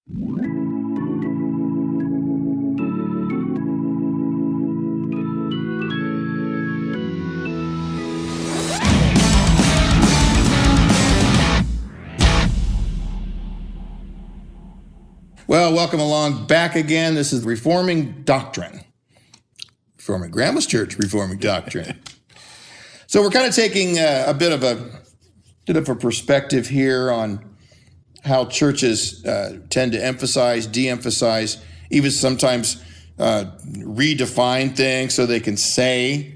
Well, welcome along back again. This is Reforming Doctrine. Reforming Grandmaschurch, Reforming Doctrine. So we're kind of taking a bit of a perspective here on how churches tend to emphasize, de-emphasize, even sometimes redefine things so they can say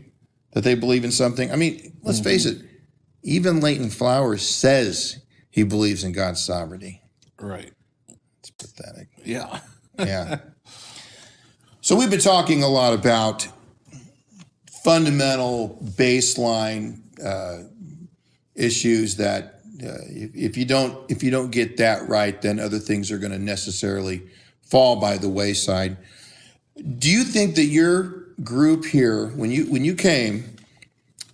that they believe in something. I mean, let's face it, even Leighton Flowers says he believes in God's sovereignty. Right. It's pathetic. Yeah. Yeah. So we've been talking a lot about fundamental baseline issues that if you don't get that right, then other things are going to necessarily fall by the wayside. Do you think that your group here, when you came,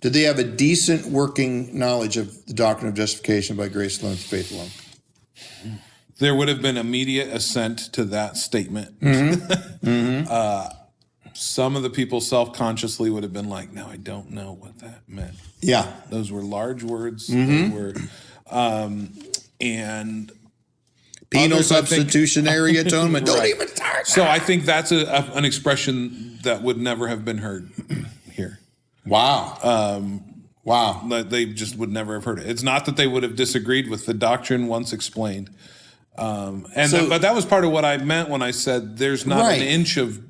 did they have a decent working knowledge of the doctrine of justification by grace alone, faith alone? There would have been immediate assent to that statement. Some of the people self-consciously would have been like, no, I don't know what that meant. Yeah. Those were large words. They were, and penal substitutionary atonement. Don't even start. So I think that's an expression that would never have been heard here. Wow. Wow. They just would never have heard it. It's not that they would have disagreed with the doctrine once explained. But that was part of what I meant when I said there's not an inch of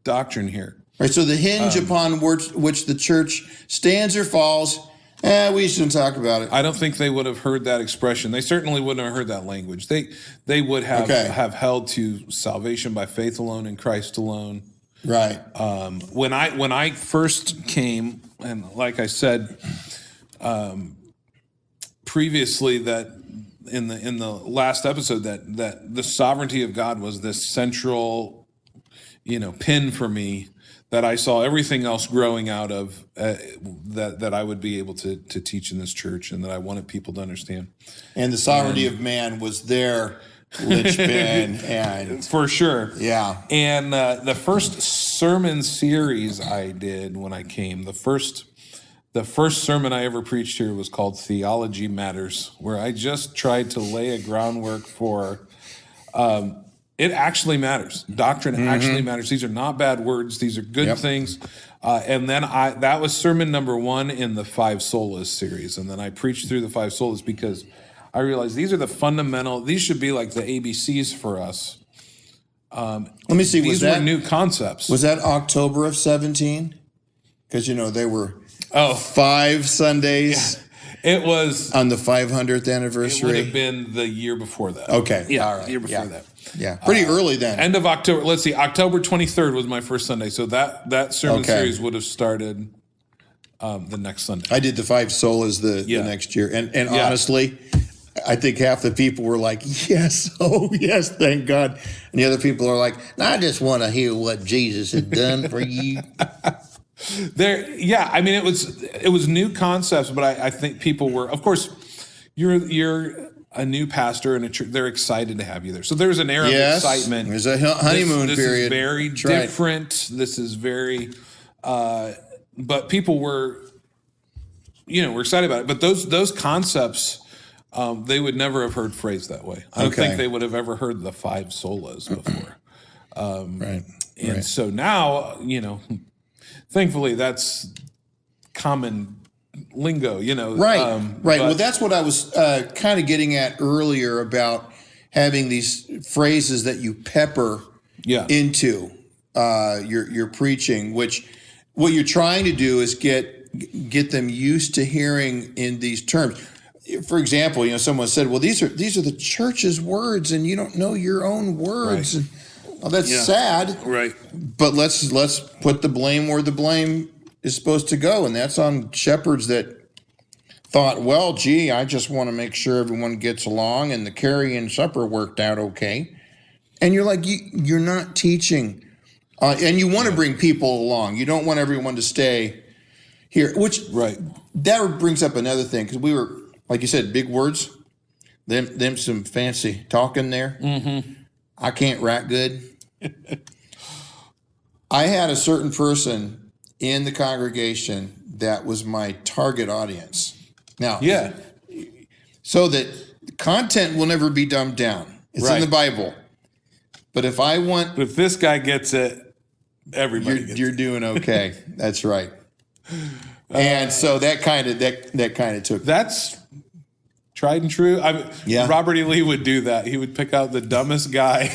doctrine here. Right. So the hinge upon which the church stands or falls, we shouldn't talk about it. I don't think they would have heard that expression. They certainly wouldn't have heard that language. They would have held to salvation by faith alone in Christ alone. Right. When I first came, and like I said previously, that in the last episode, that the sovereignty of God was this central, pin for me that I saw everything else growing out of that I would be able to teach in this church, and that I wanted people to understand. And the sovereignty of man was their linchpin, and for sure, yeah. And the first sermon series I did when I came, the first sermon I ever preached here was called Theology Matters, where I just tried to lay a groundwork for it actually matters. Doctrine actually matters. These are not bad words. These are good things. And then that was sermon number 1 in the 5 Solas series. And then I preached through the 5 Solas because I realized these are the fundamental, these should be like the ABCs for us. Let me see. These were new concepts. Was that October of 17? Because, they were 5 Sundays. It was on the 500th anniversary. It would have been the year before that. Okay. Yeah, all right. The year before that. Yeah, pretty early then. End of October. Let's see, October 23rd was my first Sunday. So that sermon series would have started the next Sunday. I did the 5 solas the next year. And honestly, I think half the people were like, yes, oh yes, thank God. And the other people are like, I just want to hear what Jesus had done for you. It was new concepts, but I think people were, of course, you're a new pastor and they're excited to have you there. So there's an air of excitement. There's a honeymoon this period. This is very different. This is very, but people were, we're excited about it. But those concepts, they would never have heard phrased that way. I don't think they would have ever heard the 5 solas before. And so now, thankfully that's common lingo, Right. Well, that's what I was kind of getting at earlier about having these phrases that you pepper into your preaching, which what you're trying to do is get them used to hearing in these terms. For example, someone said, well, these are the church's words and you don't know your own words. Right. Well, that's sad. Right. But let's put the blame where the blame is supposed to go, and that's on shepherds that thought, well, gee, I just want to make sure everyone gets along, and the carrying supper worked out okay. And you're like, you're not teaching, and you want to bring people along. You don't want everyone to stay here, which that brings up another thing, because we were, like you said, big words, them some fancy talking there. I can't rap good. I had a certain person in the congregation that was my target audience. Now, Yeah. so that content will never be dumbed down. It's in the Bible. But if I want... But if this guy gets it, everybody gets you're doing okay. That's right. And so that kind of took... That's tried and true. Robert E. Lee would do that. He would pick out the dumbest guy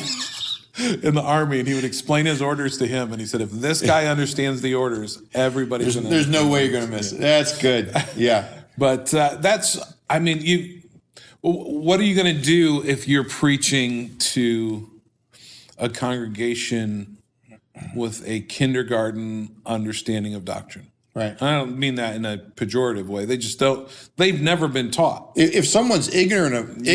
in the army, and he would explain his orders to him. And he said, if this guy understands the orders, everybody's going to... There's no way you're going to miss it. That's good. Yeah. But what are you going to do if you're preaching to a congregation with a kindergarten understanding of doctrine? Right. I don't mean that in a pejorative way. They've never been taught. If someone's ignorant,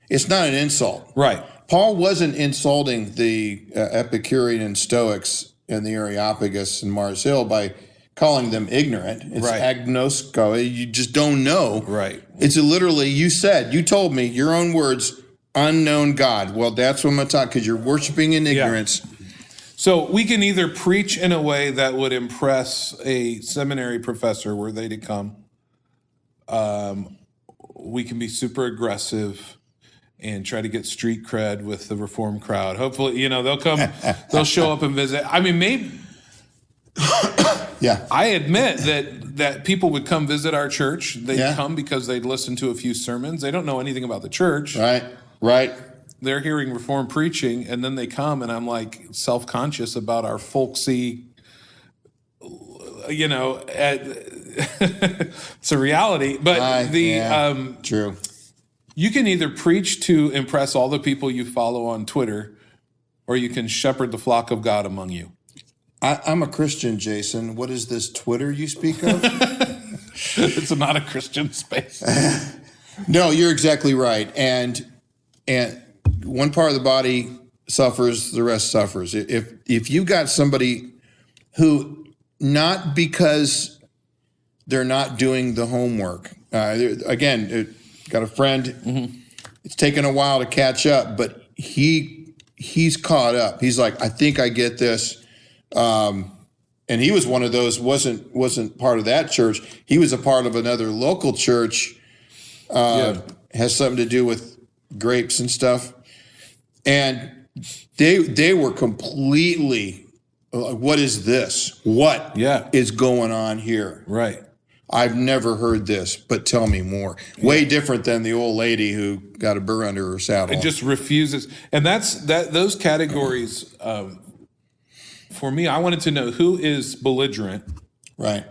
it's not an insult. Right. Paul wasn't insulting the Epicurean and Stoics in the Areopagus and Mars Hill by calling them ignorant. It's agnosko. You just don't know. Right. It's literally, you told me, your own words, unknown God. Well, that's what I'm going to talk, because you're worshiping in ignorance. Yeah. So we can either preach in a way that would impress a seminary professor were they to come. We can be super aggressive and try to get street cred with the Reformed crowd. Hopefully, they'll come, they'll show up and visit. I mean, maybe... Yeah, I admit that people would come visit our church. They'd come because they'd listen to a few sermons. They don't know anything about the church. Right. They're hearing Reformed preaching, and then they come, and I'm like self-conscious about our folksy, it's a reality. But true. You can either preach to impress all the people you follow on Twitter, or you can shepherd the flock of God among you. I'm a Christian, Jason. What is this Twitter you speak of? It's not a Christian space. No, you're exactly right. And one part of the body suffers, the rest suffers. If you got somebody who, not because they're not doing the homework, again, got a friend. Mm-hmm. It's taken a while to catch up, but he's caught up. He's like, I think I get this. And he was one of those, wasn't part of that church. He was a part of another local church, has something to do with grapes and stuff. And they were completely, what is this? What is going on here? Right. I've never heard this, but tell me more. Way different than the old lady who got a burr under her saddle. It just refuses. And those categories, for me, I wanted to know who is belligerent. Right.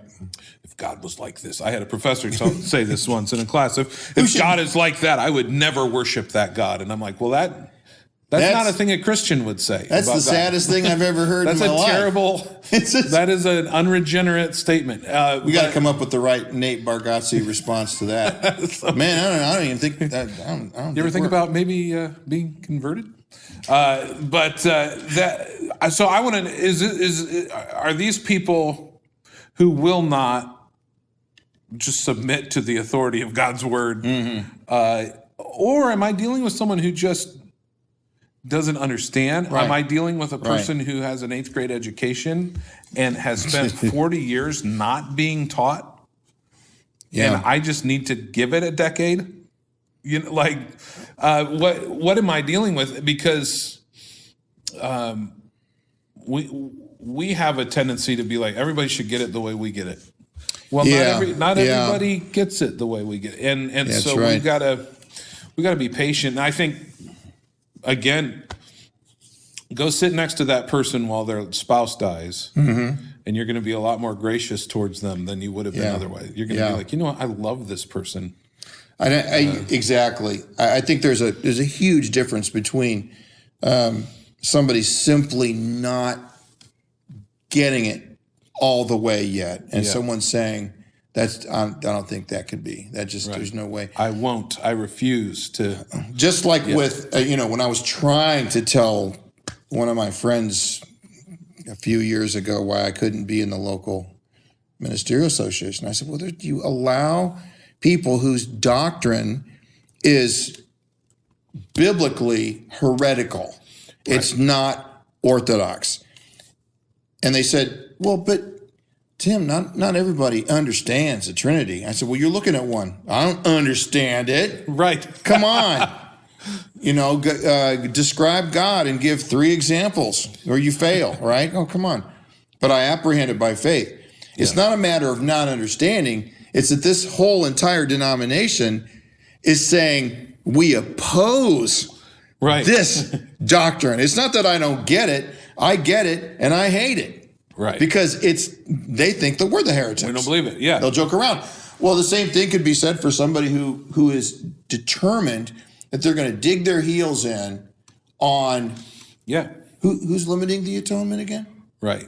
If God was like this. I had a professor say this once in a class. If God is like that, I would never worship that God. And I'm like, well, that's not a thing a Christian would say. That's the saddest thing I've ever heard in my life. That is an unregenerate statement. We got to come up with the right Nate Bargatze response to that. Man, I don't even think that. You ever think about maybe being converted? So I want to, are these people who will not just submit to the authority of God's word? Mm-hmm. Or am I dealing with someone who just doesn't understand? Right. Am I dealing with a person who has an 8th grade education and has spent 40 years not being taught? Yeah. And I just need to give it a decade? What am I dealing with? Because we have a tendency to be like, everybody should get it the way we get it. Well, not everybody gets it the way we get it. And so we gotta be patient. And I think, again, go sit next to that person while their spouse dies, mm-hmm. and you're going to be a lot more gracious towards them than you would have been otherwise. You're going to be like, you know what? I love this person. Exactly. I think there's a huge difference between somebody simply not getting it all the way yet, and someone saying, I don't think that could be. That just there's no way. I won't. I refuse to. Just like with when I was trying to tell one of my friends a few years ago why I couldn't be in the local ministerial association, I said, "Well, do you allow people whose doctrine is biblically heretical?" It's not orthodox. And they said, well, but Tim, not everybody understands the Trinity. I said, well, you're looking at one. I don't understand it. Right. Come on. Describe God and give 3 examples or you fail, right? Oh, come on. But I apprehend it by faith. It's not a matter of not understanding. It's that this whole entire denomination is saying we oppose this doctrine. It's not that I don't get it. I get it and I hate it. Right. Because they think that we're the heretics. We don't believe it. Yeah. They'll joke around. Well, the same thing could be said for somebody who is determined that they're going to dig their heels in on who's limiting the atonement again? Right.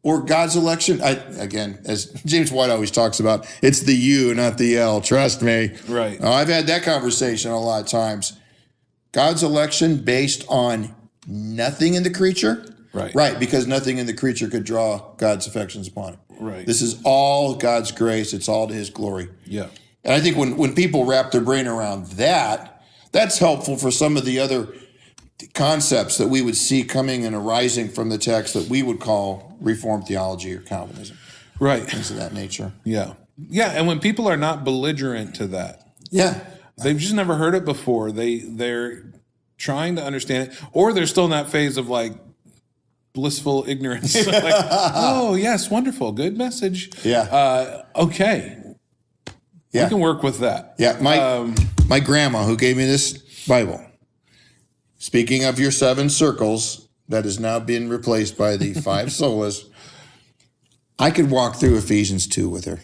Or God's election. Again, as James White always talks about, it's the U, not the L. Trust me. Right. I've had that conversation a lot of times. God's election based on nothing in the creature. Right, because nothing in the creature could draw God's affections upon it. Right. This is all God's grace. It's all to his glory. Yeah. And I think when people wrap their brain around that, that's helpful for some of the other concepts that we would see coming and arising from the text that we would call Reformed theology or Calvinism. Right. Things of that nature. Yeah. Yeah, and when people are not belligerent to that. Yeah. They've just never heard it before. They're trying to understand it, or they're still in that phase of like blissful ignorance. Like, oh, yes, wonderful, good message. Yeah. Okay. Yeah. We can work with that. Yeah. My grandma, who gave me this Bible, speaking of your 7 circles, that has now been replaced by the 5 solas, I could walk through Ephesians 2 with her.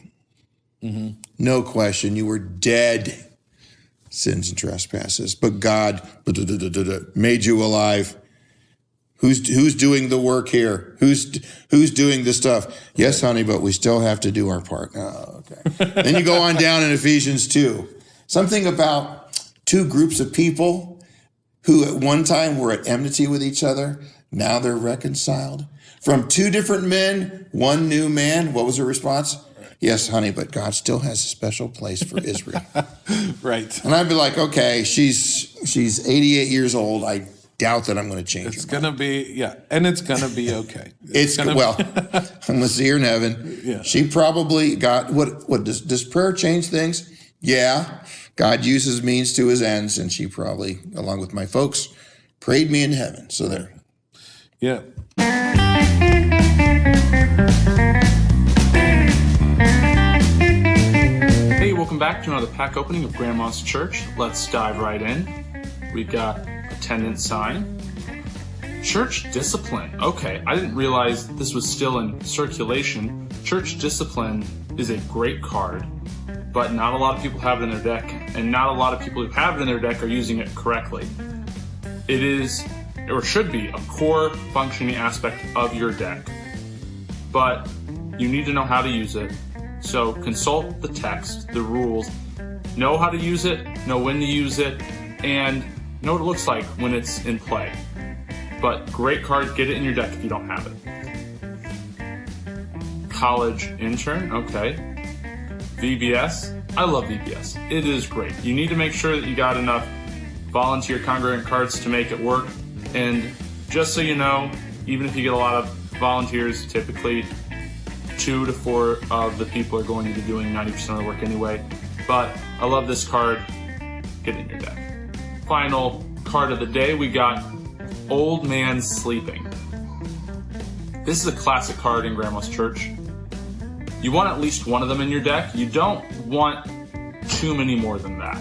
Mm-hmm. No question. You were dead, sins and trespasses, but God made you alive. Who's doing the work here? Who's doing the stuff? Yes, honey, but we still have to do our part. Oh, okay. Then you go on down in Ephesians 2. Something about 2 groups of people who at one time were at enmity with each other. Now they're reconciled. From 2 different men, 1 new man. What was her response? Yes, honey, but God still has a special place for Israel. Right. And I'd be like, okay, she's 88 years old. I doubt that I'm going to change. It's going to be, and it's going to be okay. I'm going to see her in heaven. Yeah. She probably got, what does prayer change things? Yeah. God uses means to his ends, and she probably, along with my folks, prayed me in heaven. So there. Yeah. Hey, welcome back to another pack opening of Grandma's Church. Let's dive right in. We got attendance sign. Church discipline. Okay, I didn't realize this was still in circulation. Church discipline is a great card, but not a lot of people have it in their deck, and not a lot of people who have it in their deck are using it correctly. It is, or should be, a core functioning aspect of your deck, but you need to know how to use it. So consult the text, the rules, know how to use it, know when to use it, and know what it looks like when it's in play. But great card, get it in your deck if you don't have it. College intern, okay. VBS, I love VBS. It is great. You need to make sure that you got enough volunteer congregant cards to make it work. And just so you know, even if you get a lot of volunteers, typically 2 to 4 of the people are going to be doing 90% of the work anyway. But I love this card. Get it in your deck. Final card of the day, we got Old Man Sleeping. This is a classic card in Grandma's Church. You want at least 1 of them in your deck. You don't want too many more than that.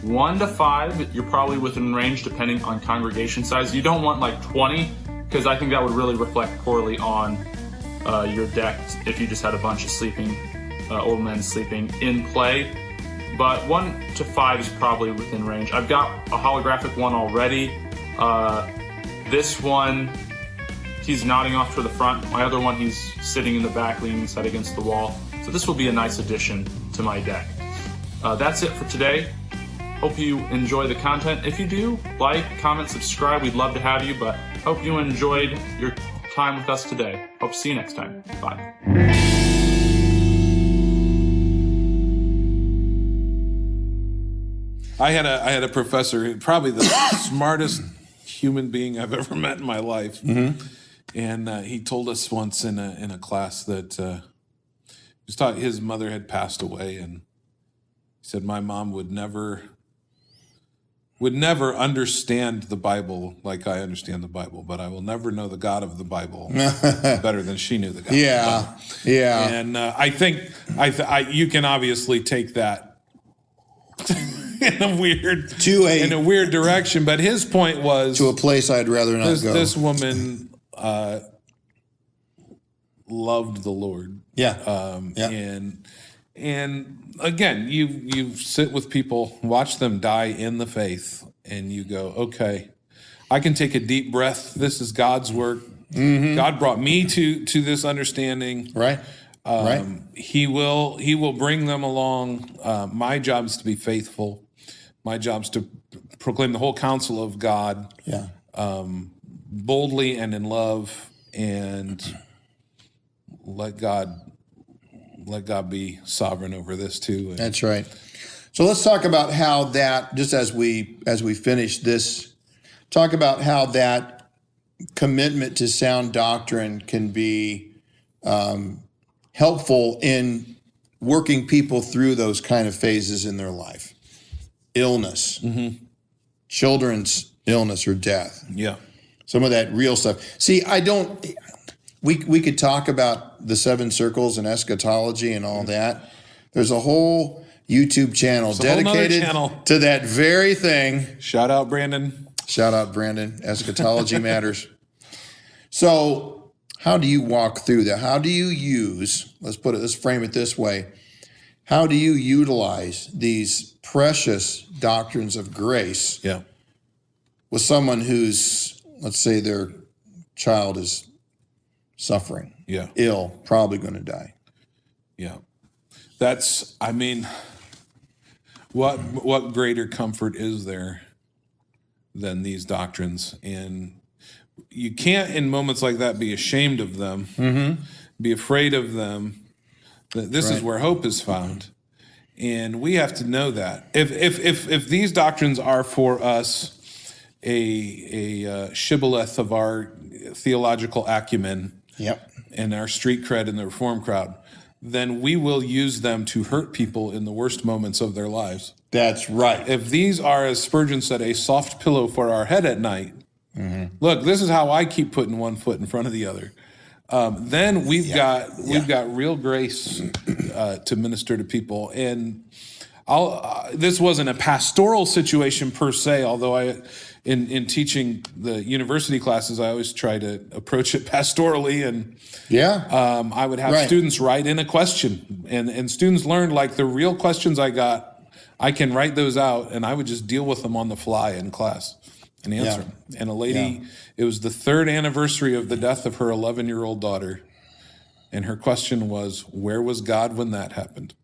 1 to 5, you're probably within range depending on congregation size. You don't want like 20, because I think that would really reflect poorly on your deck if you just had a bunch of sleeping, old men sleeping in play. But 1 to 5 is probably within range. I've got a holographic one already. This one, he's nodding off to the front. My other one, he's sitting in the back, leaning his head against the wall. So this will be a nice addition to my deck. That's it for today. Hope you enjoy the content. If you do, like, comment, subscribe. We'd love to have you, but hope you enjoyed your time with us today. Hope to see you next time. Bye. I had a professor, probably the smartest human being I've ever met in my life. And he told us once in a class that his mother had passed away, and he said, my mom would never understand the Bible like I understand the Bible, but I will never know the God of the Bible better than she knew the God of the Bible. Yeah. And I think you can obviously take that in a weird direction, but his point was to a place I'd rather not go. This woman loved the Lord. And again, you sit with people, watch them die in the faith, and you go, okay, I can take a deep breath. This is God's work. God brought me to this understanding. Right. He will bring them along. My job is to be faithful. My job is to proclaim the whole counsel of God. Boldly and in love, and let God be sovereign over this too. That's right. So let's talk about how that, just as we finish this, talk about how that commitment to sound doctrine can be helpful in working people through those kind of phases in their life. Illness, children's illness or death. Yeah. Some of that real stuff. See, we could talk about the 7 circles and eschatology and all that. There's a whole YouTube channel dedicated to that very thing. Shout out, Brandon. Eschatology Matters. So how do you walk through that? How do you use, let's frame it this way. How do you utilize these precious doctrines of grace with someone who's, let's say their child is suffering, ill, probably going to die? That's, I mean, what greater comfort is there than these doctrines? And you can't, in moments like that, be ashamed of them, be afraid of them. That this is where hope is found, and we have to know that. If these doctrines are for us a shibboleth of our theological acumen, and our street cred in the Reform crowd, then we will use them to hurt people in the worst moments of their lives. That's right. If these are, as Spurgeon said, a soft pillow for our head at night, look, this is how I keep putting one foot in front of the other. Then we've got real grace to minister to people. And this wasn't a pastoral situation per se, although in teaching the university classes, I always try to approach it pastorally. And I would have students write in a question, and students learned, like, the real questions I got, I can write those out, and I would just deal with them on the fly in class and answer them. And a lady, it was the 3rd anniversary of the death of her 11-year-old daughter, and her question was, where was God when that happened?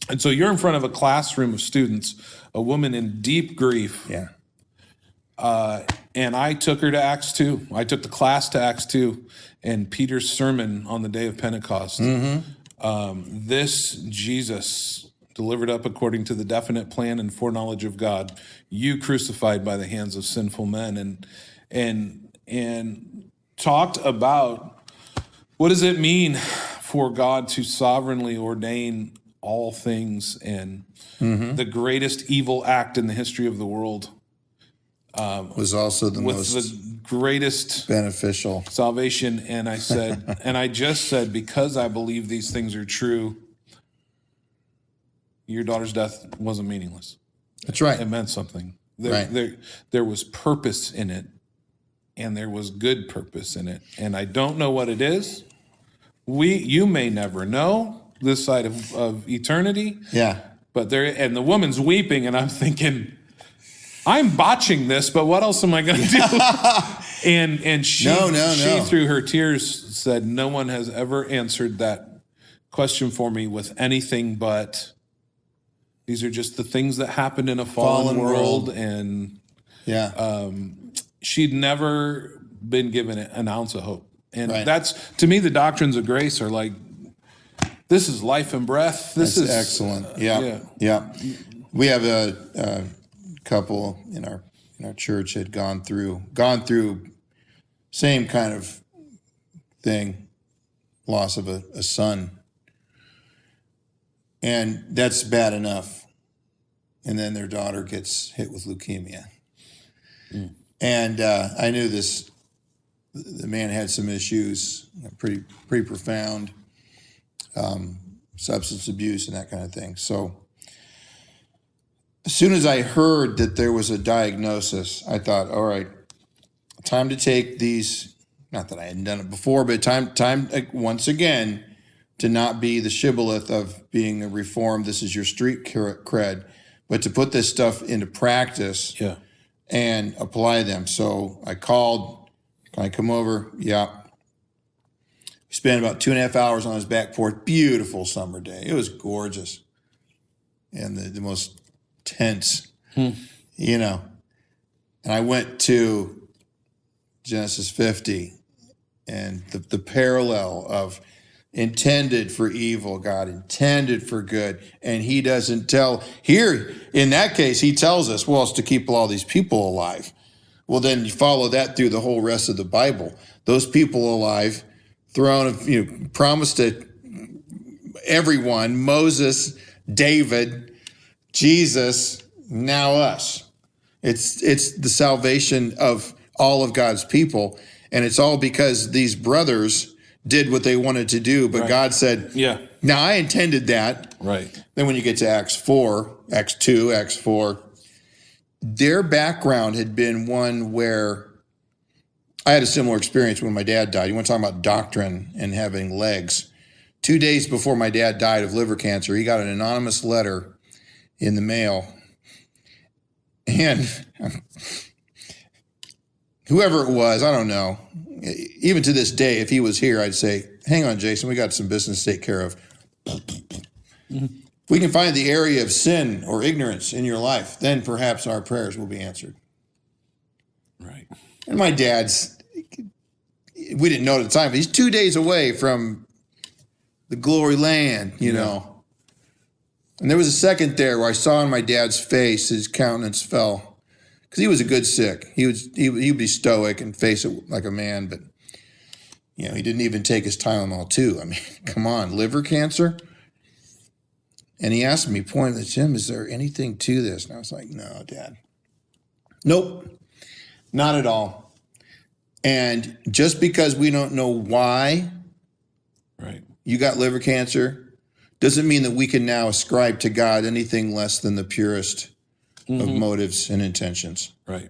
And so you're in front of a classroom of students, a woman in deep grief. And I took her to Acts 2. I took the class to Acts 2 and Peter's sermon on the day of Pentecost. This Jesus, delivered up according to the definite plan and foreknowledge of God, you crucified by the hands of sinful men, and talked about what does it mean for God to sovereignly ordain all things, and the greatest evil act in the history of the world was also the greatest beneficial salvation. And I said, and I just said, because I believe these things are true, your daughter's death wasn't meaningless. That's right. It meant something. There was purpose in it, and there was good purpose in it. And I don't know what it is. You may never know this side of eternity. But and the woman's weeping, and I'm thinking, I'm botching this, but what else am I going to do? and she through her tears said, no one has ever answered that question for me with anything but, these are just the things that happened in a fallen world. And she'd never been given an ounce of hope. And that's, to me, the doctrines of grace are like, this is life and breath. This is excellent. We have a couple in our in our church had gone through same kind of thing, loss of a son. And that's bad enough. And then their daughter gets hit with leukemia. And I knew the man had some issues, pretty profound, substance abuse and that kind of thing. So as soon as I heard that there was a diagnosis, I thought, all right, time to take these, not that I hadn't done it before, but time once again to not be the shibboleth of being a reformed, this is your street cred, but to put this stuff into practice and apply them. So I called, can I come over? Yeah. We spent about 2.5 hours on his back porch. Beautiful summer day. It was gorgeous. And the most tense, you know. And I went to Genesis 50 and the parallel of intended for evil, God intended for good. And he doesn't tell, here, in that case, he tells us, well, it's to keep all these people alive. Well, then you follow that through the whole rest of the Bible. Those people alive, promised to everyone, Moses, David, Jesus, now us. It's the salvation of all of God's people. And it's all because these brothers did what they wanted to do. But God said, now I intended that. Right. Then when you get to Acts 4, Acts 2, Acts 4, their background had been one where I had a similar experience when my dad died. You want to talk about doctrine and having legs. 2 days before my dad died of liver cancer, he got an anonymous letter in the mail. And whoever it was, I don't know. Even to this day, if he was here, I'd say, hang on, Jason, we got some business to take care of. If we can find the area of sin or ignorance in your life, then perhaps our prayers will be answered. Right. And my dad's, we didn't know at the time, but he's 2 days away from the glory land, you know. And there was a second there where I saw in my dad's face, his countenance fell. Because he was a good sick. He'd be stoic and face it like a man, but he didn't even take his Tylenol too. I mean, come on, liver cancer? And he asked me, pointing at Jim, is there anything to this? And I was like, no, Dad. Nope, not at all. And just because we don't know why you got liver cancer doesn't mean that we can now ascribe to God anything less than the purest of motives and intentions. Right.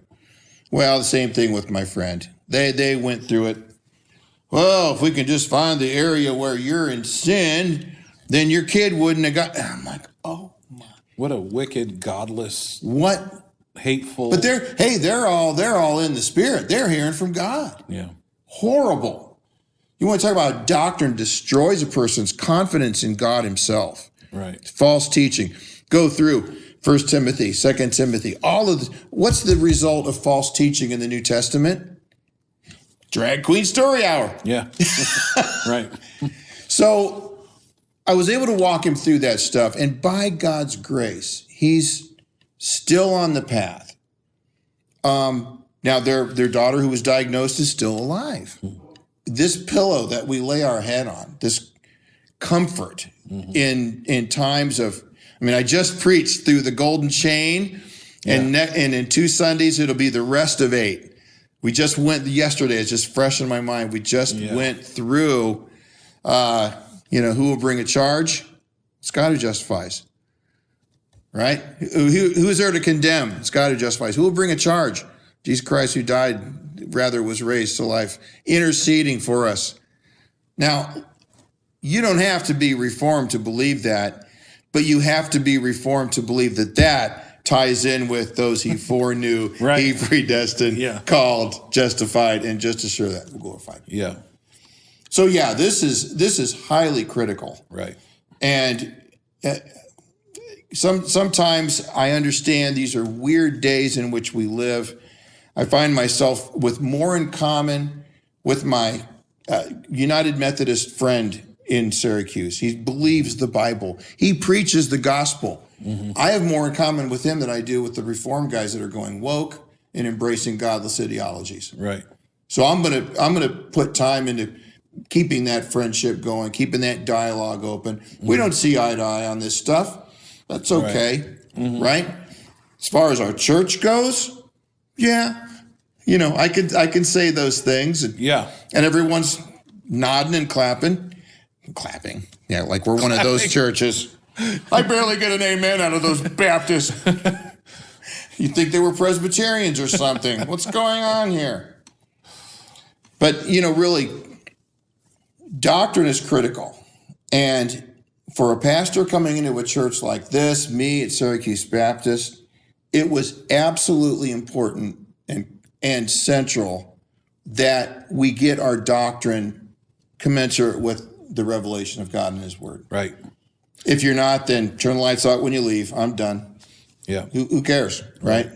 Well, the same thing with my friend. They went through it. Well, if we can just find the area where you're in sin, then your kid wouldn't have got. I'm like, oh my! What a wicked, godless, hateful. But they're all in the spirit. They're hearing from God. Yeah. Horrible. You want to talk about doctrine destroys a person's confidence in God Himself. Right. False teaching. Go through 1 Timothy, 2 Timothy, all of this. What's the result of false teaching in the New Testament? Drag queen story hour. Yeah. Right. So I was able to walk him through that stuff, and by God's grace, he's still on the path. Now, their daughter who was diagnosed is still alive. This pillow that we lay our head on, this comfort in times of, I just preached through the golden chain, and in 2 Sundays, it'll be the rest of 8. We just went yesterday. It's just fresh in my mind. We just went through, who will bring a charge? It's God who justifies, right? Who is there to condemn? It's God who justifies. Who will bring a charge? Jesus Christ, who died, rather was raised to life, interceding for us. Now, you don't have to be reformed to believe that, but you have to be reformed to believe that ties in with those he foreknew, he predestined, called, justified, and just as sure that glorified. Yeah. So this is highly critical. Right. And sometimes I understand these are weird days in which we live. I find myself with more in common with my United Methodist friend in Syracuse. He believes the Bible. He preaches the gospel. I have more in common with him than I do with the Reformed guys that are going woke in embracing godless ideologies. Right. So I'm gonna put time into keeping that friendship going, keeping that dialogue open. We don't see eye to eye on this stuff. That's okay, right? As far as our church goes, yeah, I can say those things, and everyone's nodding and clapping, yeah, like we're one of those churches. I barely get an amen out of those Baptists. You think they were Presbyterians or something? What's going on here? But really, doctrine is critical, and for a pastor coming into a church like this, me at Syracuse Baptist, it was absolutely important and central that we get our doctrine commensurate with the revelation of God and His Word. Right. If you're not, then turn the lights out when you leave. I'm done. Yeah. Who cares, right?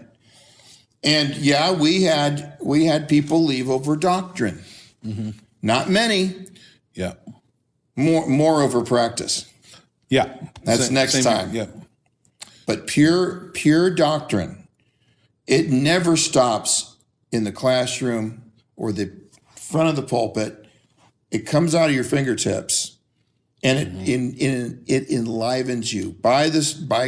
And yeah, we had people leave over doctrine. Not many. Yeah. More over practice. Yeah. That's next time. Yeah. But pure doctrine, it never stops in the classroom or the front of the pulpit. It comes out of your fingertips, and it enlivens you by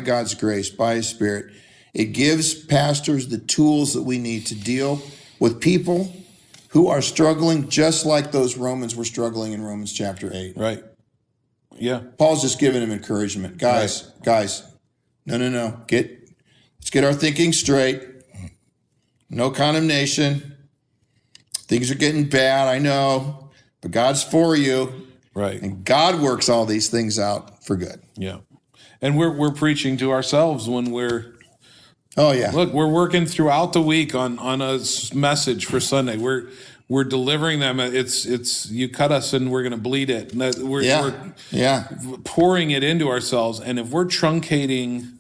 God's grace, by His Spirit. It gives pastors the tools that we need to deal with people who are struggling just like those Romans were struggling in Romans chapter 8. Right. Yeah. Paul's just giving them encouragement. Guys, no. Let's get our thinking straight. No condemnation. Things are getting bad, I know, but God's for you. Right. And God works all these things out for good. Yeah. And we're preaching to ourselves when we're look, we're working throughout the week on a message for Sunday. We're delivering them. It's you cut us and we're going to bleed it. And we're pouring it into ourselves. And if we're truncating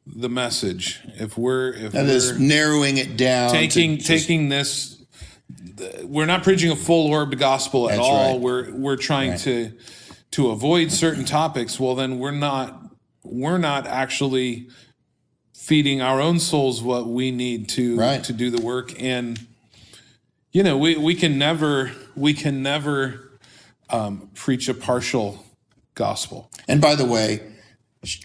the message, if we're narrowing it down, taking this, we're not preaching a full orbed gospel at all. Right. We're trying to avoid certain topics. Well, then we're not actually feeding our own souls what we need to do the work. And we can never preach a partial gospel. And by the way,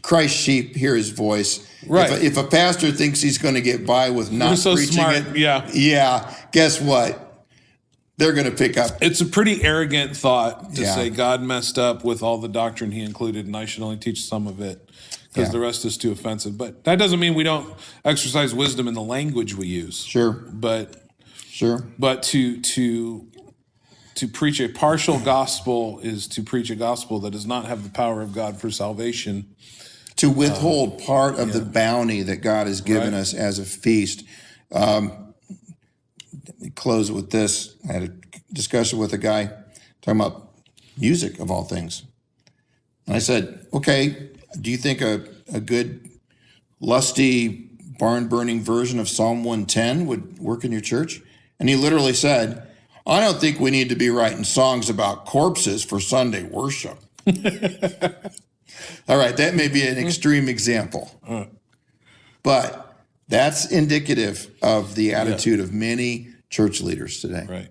Christ's sheep hear His voice. Right. If a pastor thinks he's going to get by with not preaching smart. it, yeah. Guess what? They're going to pick up. It's a pretty arrogant thought to say God messed up with all the doctrine He included, and I should only teach some of it because the rest is too offensive. But that doesn't mean we don't exercise wisdom in the language we use. Sure. But to preach a partial gospel is to preach a gospel that does not have the power of God for salvation. To withhold part of the bounty that God has given us as a feast. Let me close with this. I had a discussion with a guy talking about music, of all things. And I said, okay, do you think a good, lusty, barn-burning version of Psalm 110 would work in your church? And he literally said, I don't think we need to be writing songs about corpses for Sunday worship. All right, that may be an extreme example, but that's indicative of the attitude of many church leaders today. Right.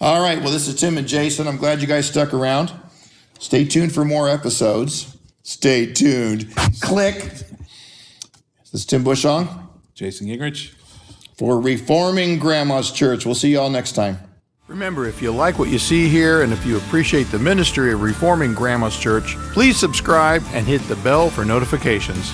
All right, well, this is Tim and Jason. I'm glad you guys stuck around. Stay tuned for more episodes. Stay tuned. Click. This is Tim Bushong. Jason Gingrich. For Reforming Grandma's Church. We'll see you all next time. Remember, if you like what you see here and if you appreciate the ministry of Reforming Grandma's Church, please subscribe and hit the bell for notifications.